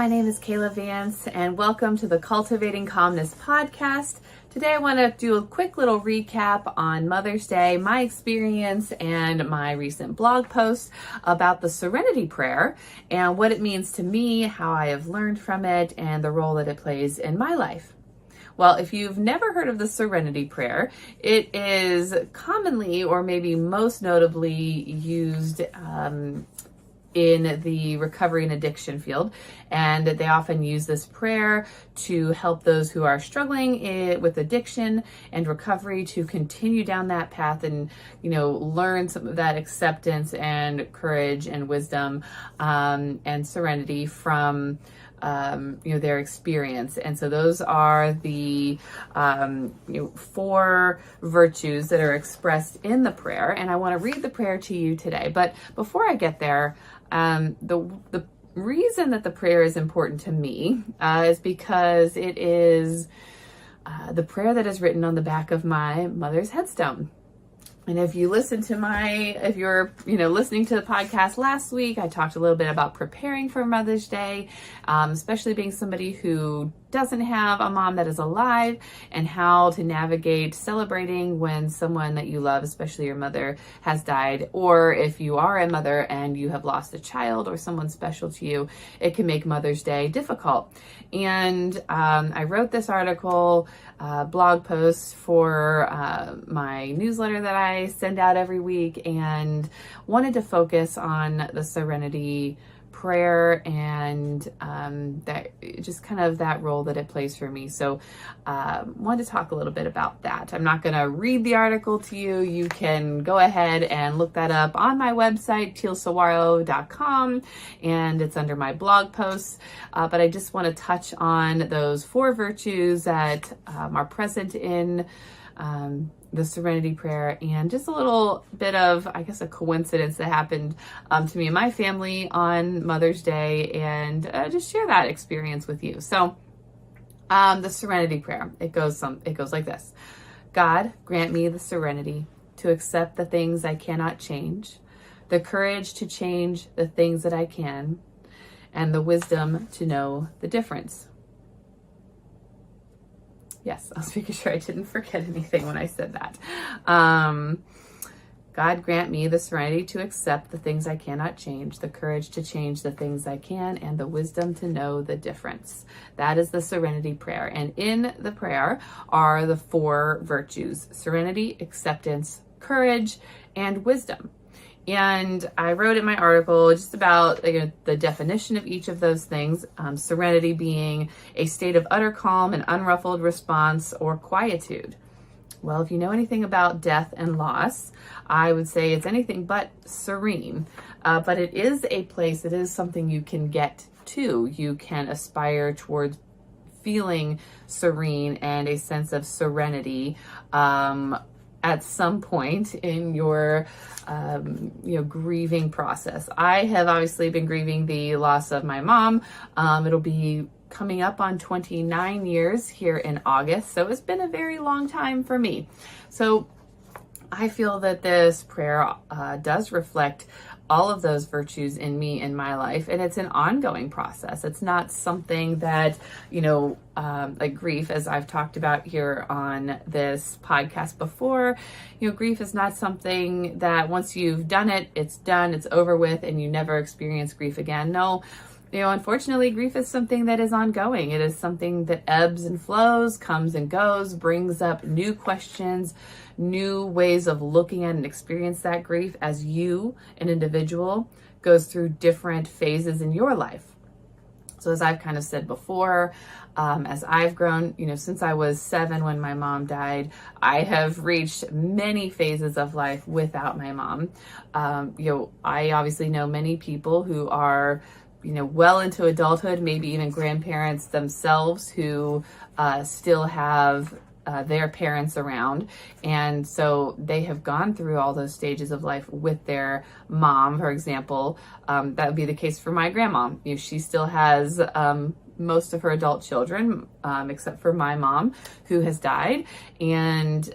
my name is Kaela Vance, and welcome to the Cultivating Calmness Podcast. Today I want to do a quick little recap on Mother's Day, my experience, and my recent blog post about the Serenity Prayer and what it means to me, how I have learned from it, and the role that it plays in my life. Well, if you've never heard of the Serenity Prayer, it is commonly, or maybe most notably, used in the recovery and addiction field, and they often use this prayer to help those who are struggling with addiction and recovery to continue down that path and learn some of that acceptance and courage and wisdom and serenity from their experience. And so those are the 4 virtues that are expressed in the prayer, and I want to read the prayer to you today. But before I get there, the reason that the prayer is important to me is because it is the prayer that is written on the back of my mother's headstone. And if you listen to if you're listening to the podcast last week, I talked a little bit about preparing for Mother's Day, especially being somebody who doesn't have a mom that is alive, and how to navigate celebrating when someone that you love, especially your mother, has died, or if you are a mother and you have lost a child or someone special to you, it can make Mother's Day difficult. And I wrote this article, blog post for my newsletter that I send out every week, and wanted to focus on the Serenity Prayer and that just kind of that role that it plays for me. So wanted to talk a little bit about that. I'm not going to read the article to you. You can go ahead and look that up on my website, 𝗘𝗽𝗹𝗺𝗀𝗀𝗀, and it's under my blog posts. But I just want to touch on those 4 virtues that are present in the Serenity Prayer, and just a little bit of, I guess, a coincidence that happened to me and my family on Mother's Day, and just share that experience with you. So the Serenity Prayer, it goes like this. God, grant me the serenity to accept the things I cannot change, the courage to change the things that I can, and the wisdom to know the difference. Yes, I was making sure I didn't forget anything when I said that. God, grant me the serenity to accept the things I cannot change, the courage to change the things I can, and the wisdom to know the difference. That is the Serenity Prayer. And in the prayer are the 4 virtues: serenity, acceptance, courage, and wisdom. And I wrote in my article just about the definition of each of those things. Serenity being a state of utter calm and unruffled response or quietude. Well, if you know anything about death and loss, I would say it's anything but serene. But it is a place, it is something you can get to. You can aspire towards feeling serene and a sense of serenity at some point in your grieving process. I have obviously been grieving the loss of my mom. It'll be coming up on 29 years here in August, so it's been a very long time for me. So I feel that this prayer does reflect all of those virtues in me, in my life, and it's an ongoing process. It's not something that, like grief, as I've talked about here on this podcast before, grief is not something that once you've done it, it's done, it's over with, and you never experience grief again. No, unfortunately, grief is something that is ongoing. It is something that ebbs and flows, comes and goes, brings up new questions, new ways of looking at and experience that grief as you, an individual, goes through different phases in your life. So as I've kind of said before, as I've grown, since I was 7 when my mom died, I have reached many phases of life without my mom. I obviously know many people who are well into adulthood, maybe even grandparents themselves, who still have their parents around. And so they have gone through all those stages of life with their mom, for example. That would be the case for my grandma. She still has most of her adult children, except for my mom, who has died. And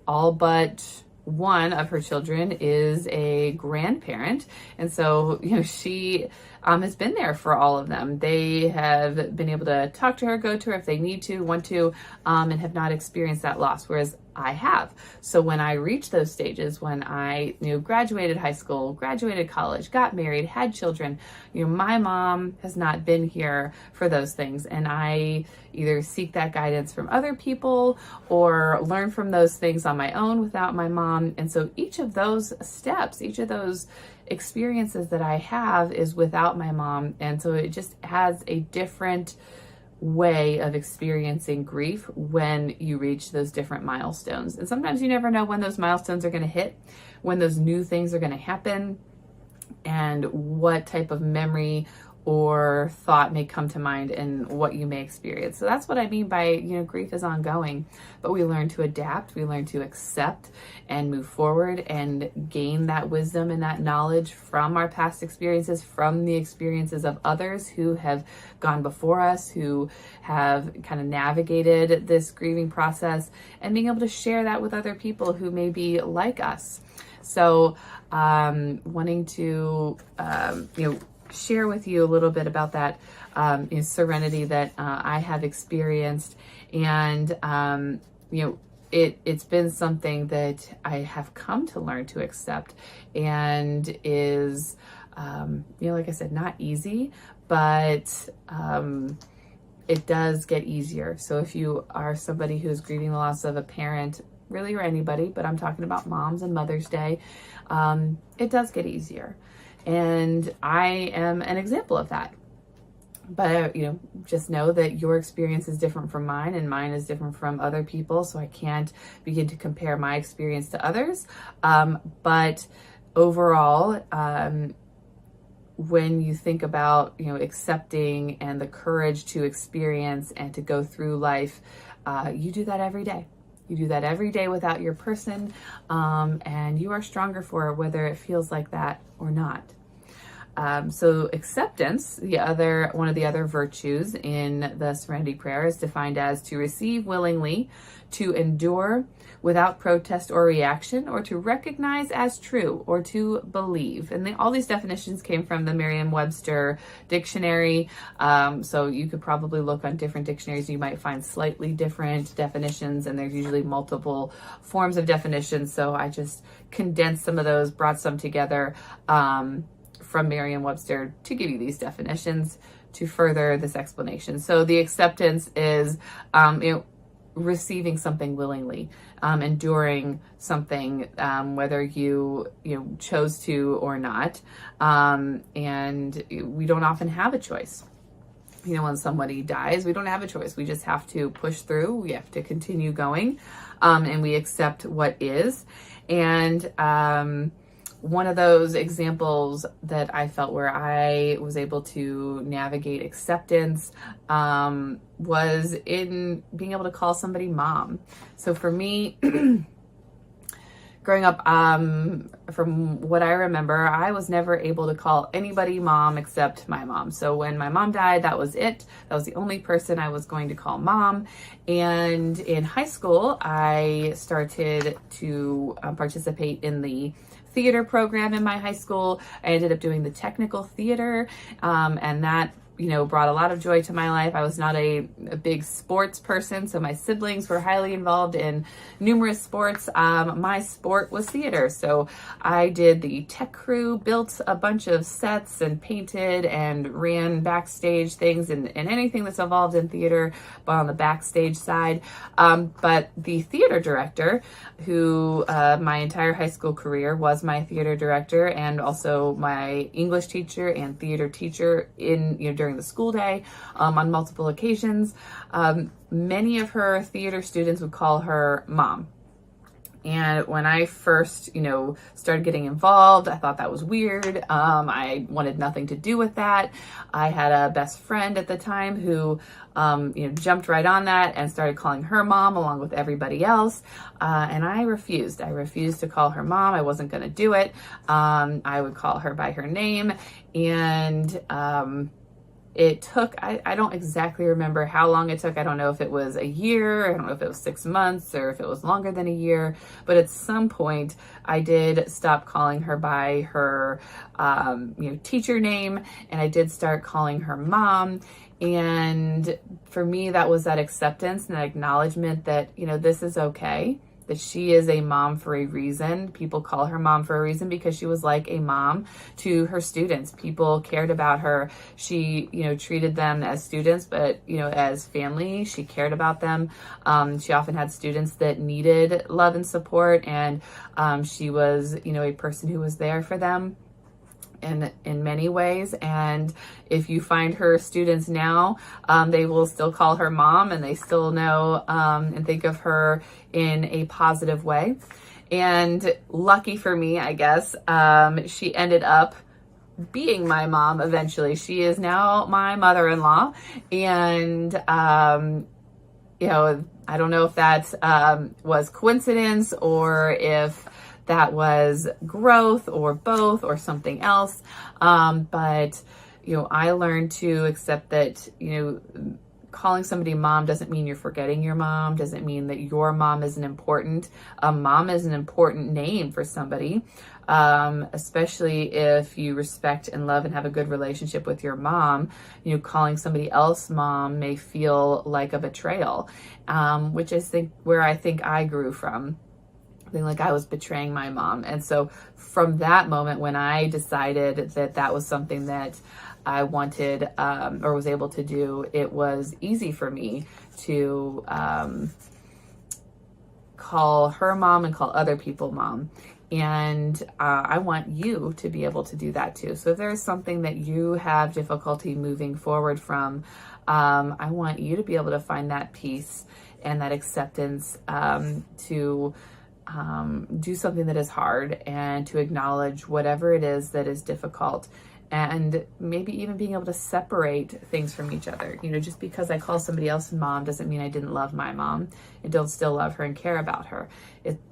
all but one of her children is a grandparent. And so, she has been there for all of them. They have been able to talk to her, go to her if they need to, want to, and have not experienced that loss, whereas I have. So when I reached those stages, when I, graduated high school, graduated college, got married, had children, my mom has not been here for those things. And I either seek that guidance from other people or learn from those things on my own without my mom. And so each of those steps, each of those experiences that I have is without my mom. And so it just has a different way of experiencing grief when you reach those different milestones. And sometimes you never know when those milestones are going to hit, when those new things are going to happen, and what type of memory or thought may come to mind and what you may experience. So that's what I mean by, grief is ongoing, but we learn to adapt, we learn to accept and move forward and gain that wisdom and that knowledge from our past experiences, from the experiences of others who have gone before us, who have kind of navigated this grieving process, and being able to share that with other people who may be like us. So wanting to, share with you a little bit about that serenity that I have experienced. And, it's been something that I have come to learn to accept, and is, like I said, not easy, but it does get easier. So if you are somebody who's grieving the loss of a parent, really, or anybody, but I'm talking about moms and Mother's Day, it does get easier. And I am an example of that. But, just know that your experience is different from mine, and mine is different from other people. So I can't begin to compare my experience to others. But overall, when you think about, accepting and the courage to experience and to go through life, you do that every day. You do that every day without your person, and you are stronger for it, whether it feels like that or not. So acceptance, one of the other virtues in the Serenity Prayer, is defined as to receive willingly, to endure without protest or reaction, or to recognize as true, or to believe. And all these definitions came from the Merriam-Webster dictionary. So you could probably look on different dictionaries. You might find slightly different definitions, and there's usually multiple forms of definitions. So I just condensed some of those, brought some together from Merriam-Webster to give you these definitions to further this explanation. So the acceptance is, receiving something willingly, enduring something, whether you chose to or not. And we don't often have a choice. When somebody dies, we don't have a choice. We just have to push through. We have to continue going, and we accept what is. And one of those examples that I felt where I was able to navigate acceptance was in being able to call somebody mom. So for me, growing up, from what I remember, I was never able to call anybody mom except my mom. So when my mom died, that was it. That was the only person I was going to call mom. And in high school, I started to participate in the theater program in my high school. I ended up doing the technical theater, and that brought a lot of joy to my life. I was not a big sports person, so my siblings were highly involved in numerous sports. My sport was theater, so I did the tech crew, built a bunch of sets and painted and ran backstage things and anything that's involved in theater, but on the backstage side. But the theater director, who my entire high school career was my theater director and also my English teacher and theater teacher during the school day, on multiple occasions. Many of her theater students would call her mom. And when I first, started getting involved, I thought that was weird. I wanted nothing to do with that. I had a best friend at the time who, jumped right on that and started calling her mom along with everybody else. And I refused. I refused to call her mom. I wasn't going to do it. I would call her by her name. And, it took, I don't exactly remember how long it took. I don't know if it was a year, I don't know if it was 6 months or if it was longer than a year, but at some point I did stop calling her by her, teacher name, and I did start calling her mom. And for me, that was that acceptance and that acknowledgement that, this is okay, that she is a mom for a reason. People call her mom for a reason because she was like a mom to her students. People cared about her. She, treated them as students, but, as family, she cared about them. She often had students that needed love and support, and she was, a person who was there for them in many ways. And if you find her students now, they will still call her mom, and they still know and think of her in a positive way. And lucky for me, I guess, she ended up being my mom eventually. She is now my mother-in-law, and I don't know if that was coincidence or if that was growth or both or something else. But, I learned to accept that, calling somebody mom doesn't mean you're forgetting your mom, doesn't mean that your mom isn't important. Mom is an important name for somebody, especially if you respect and love and have a good relationship with your mom. Calling somebody else mom may feel like a betrayal, which is where I think I grew from. Like I was betraying my mom. And so from that moment, when I decided that that was something that I wanted or was able to do, it was easy for me to call her mom and call other people mom. And I want you to be able to do that too. So if there's something that you have difficulty moving forward from, I want you to be able to find that peace and that acceptance to do something that is hard, and to acknowledge whatever it is that is difficult, and maybe even being able to separate things from each other. Just because I call somebody else mom doesn't mean I didn't love my mom and don't still love her and care about her.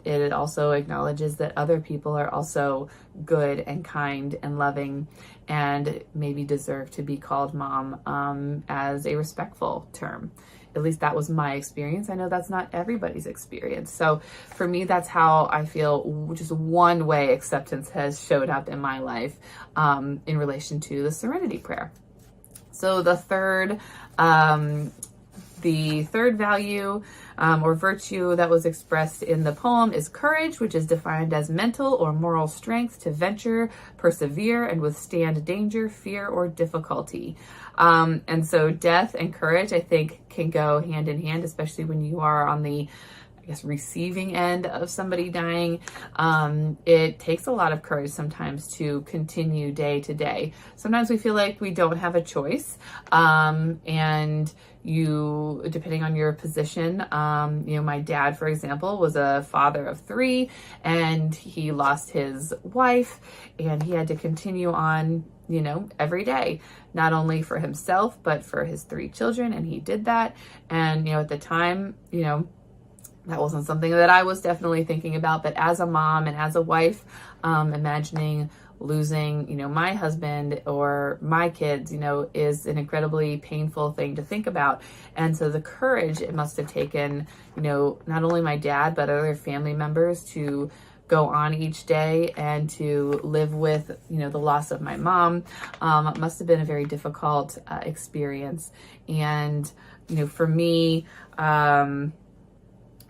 It also acknowledges that other people are also good and kind and loving and maybe deserve to be called mom as a respectful term. At least that was my experience. I know that's not everybody's experience. So for me, that's how I feel, just one way acceptance has showed up in my life in relation to the Serenity Prayer. So the third value or virtue that was expressed in the poem is courage, which is defined as mental or moral strength to venture, persevere, and withstand danger, fear, or difficulty. And so death and courage, I think, can go hand in hand, especially when you are on the, receiving end of somebody dying. It takes a lot of courage sometimes to continue day to day. Sometimes we feel like we don't have a choice. And you, depending on your position, my dad, for example, was a father of 3, and he lost his wife, and he had to continue on, every day, not only for himself, but for his 3 children. And he did that. And, at the time, that wasn't something that I was definitely thinking about, but as a mom and as a wife, imagining losing, my husband or my kids, is an incredibly painful thing to think about. And so the courage it must have taken, not only my dad, but other family members to go on each day and to live with, the loss of my mom. It must have been a very difficult experience. And, for me,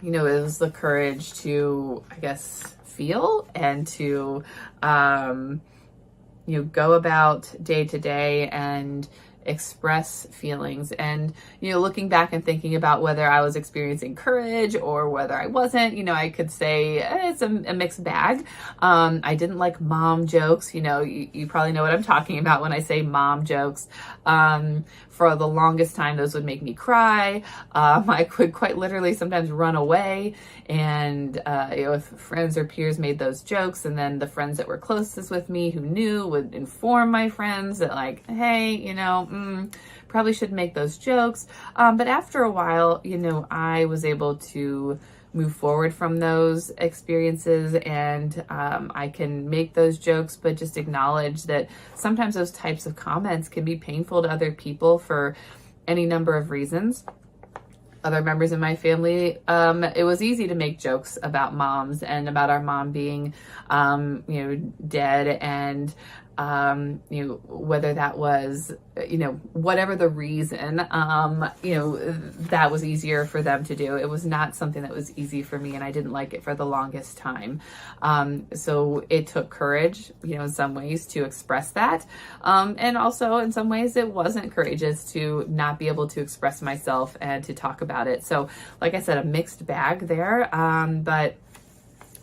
it was the courage to, feel and to, go about day to day and express feelings. And, looking back and thinking about whether I was experiencing courage or whether I wasn't, I could say it's a mixed bag. I didn't like mom jokes. You probably know what I'm talking about when I say mom jokes. For the longest time, those would make me cry. I could quite literally sometimes run away. And, if friends or peers made those jokes, and then the friends that were closest with me who knew would inform my friends that hey, probably shouldn't make those jokes. But after a while, I was able to move forward from those experiences, and I can make those jokes, but just acknowledge that sometimes those types of comments can be painful to other people for any number of reasons. Other members of my family, it was easy to make jokes about moms and about our mom being, dead, and whether that was, whatever the reason, that was easier for them to do. It was not something that was easy for me, and I didn't like it for the longest time. So it took courage, in some ways, to express that. And also in some ways it wasn't courageous to not be able to express myself and to talk about it. So like I said, a mixed bag there. But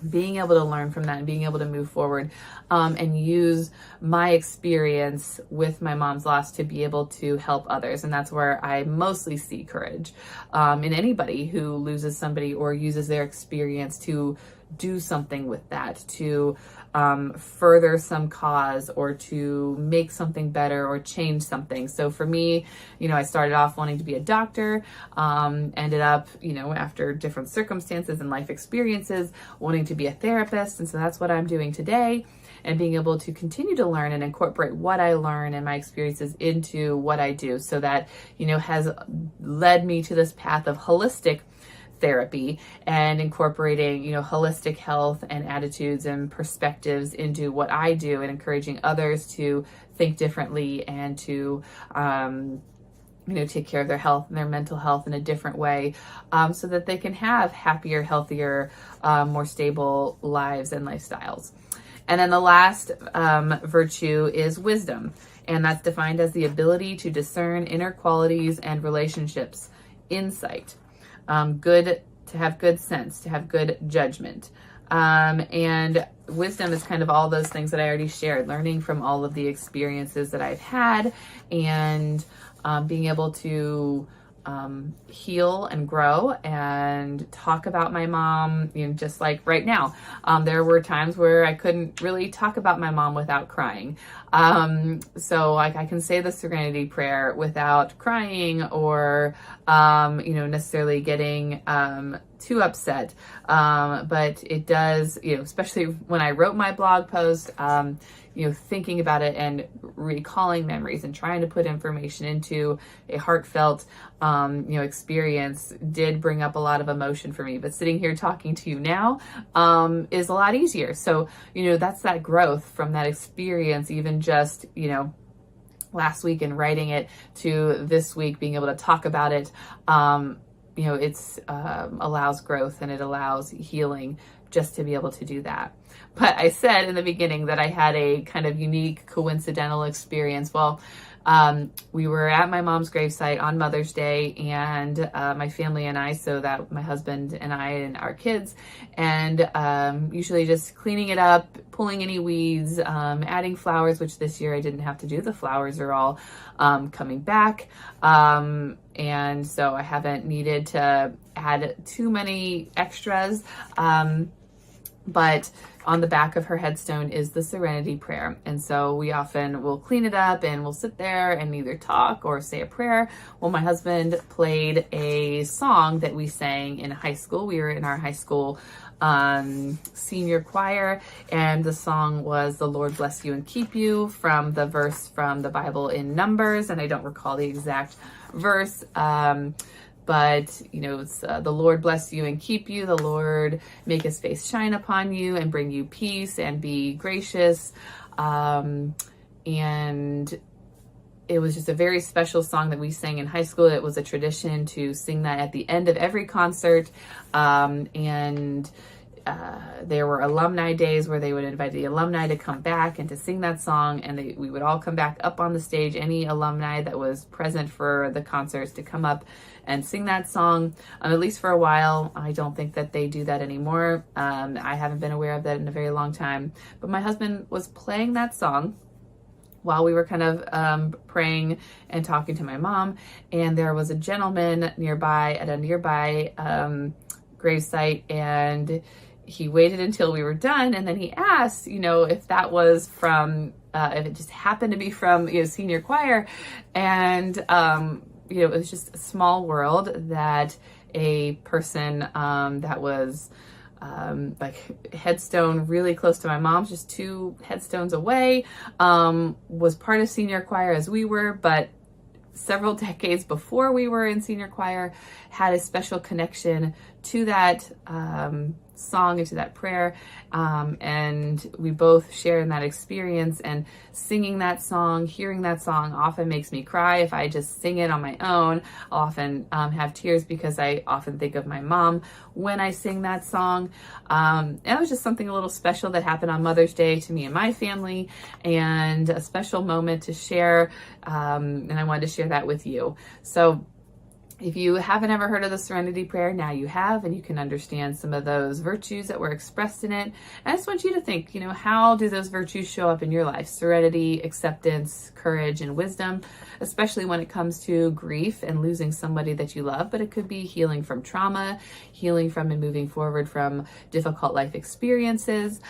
being able to learn from that and being able to move forward and use my experience with my mom's loss to be able to help others. And that's where I mostly see courage in anybody who loses somebody or uses their experience to do something with that, to further some cause or to make something better or change something. So for me, I started off wanting to be a doctor, ended up, after different circumstances and life experiences, wanting to be a therapist. And so that's what I'm doing today, and being able to continue to learn and incorporate what I learn and my experiences into what I do. So that, has led me to this path of holistic therapy and incorporating, holistic health and attitudes and perspectives into what I do, and encouraging others to think differently and to, take care of their health and their mental health in a different way, so that they can have happier, healthier, more stable lives and lifestyles. And then the last virtue is wisdom. And that's defined as the ability to discern inner qualities and relationships, insight. To have good sense, to have good judgment. And wisdom is kind of all those things that I already shared, learning from all of the experiences that I've had, and being able to heal and grow and talk about my mom, just like right now. There were times where I couldn't really talk about my mom without crying. So like I can say the Serenity Prayer without crying or, necessarily getting too upset. But it does, especially when I wrote my blog post, thinking about it and recalling memories and trying to put information into a heartfelt, experience did bring up a lot of emotion for me. But sitting here talking to you now, is a lot easier. So, that's that growth from that experience, even just, last week and writing it to this week, being able to talk about it. It's allows growth and it allows healing just to be able to do that. But I said in the beginning that I had a kind of unique coincidental experience. Well, we were at my mom's gravesite on Mother's Day, and my family and I, so that my husband and I and our kids, and usually just cleaning it up, pulling any weeds, adding flowers, which this year I didn't have to do. The flowers are all coming back. And so I haven't needed to add too many extras. But on the back of her headstone is the Serenity Prayer. And so we often will clean it up and we'll sit there and either talk or say a prayer. Well, my husband played a song that we sang in high school. We were in our high school senior choir, and the song was "The Lord bless you and keep you," from the verse from the Bible in Numbers. And I don't recall the exact verse, but, it's the Lord bless you and keep you. The Lord make his face shine upon you and bring you peace and be gracious. And it was just a very special song that we sang in high school. It was a tradition to sing that at the end of every concert. There were alumni days where they would invite the alumni to come back and to sing that song, and we would all come back up on the stage, any alumni that was present for the concerts, to come up and sing that song, at least for a while. I don't think that they do that anymore. I haven't been aware of that in a very long time, but my husband was playing that song while we were kind of praying and talking to my mom, and there was a gentleman nearby at a nearby gravesite, and he waited until we were done, and then he asked, if that was from if it just happened to be from, senior choir. And, it was just a small world that a person that was like headstone really close to my mom's, just 2 headstones away, was part of senior choir as we were, but several decades before we were in senior choir, had a special connection to that song and to that prayer. And we both share in that experience, and singing that song, hearing that song often makes me cry. If I just sing it on my own, I'll often have tears because I often think of my mom when I sing that song. It was just something a little special that happened on Mother's Day to me and my family, and a special moment to share. And I wanted to share that with you. So if you haven't ever heard of the Serenity Prayer, now you have, and you can understand some of those virtues that were expressed in it. And I just want you to think, how do those virtues show up in your life? Serenity, acceptance, courage, and wisdom, especially when it comes to grief and losing somebody that you love. But it could be healing from trauma, healing from and moving forward from difficult life experiences.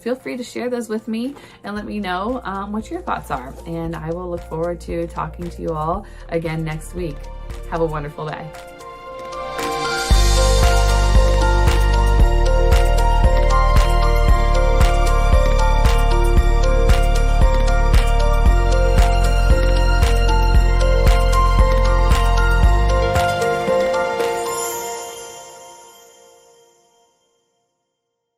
Feel free to share those with me and let me know what your thoughts are. And I will look forward to talking to you all again next week. Have a wonderful day.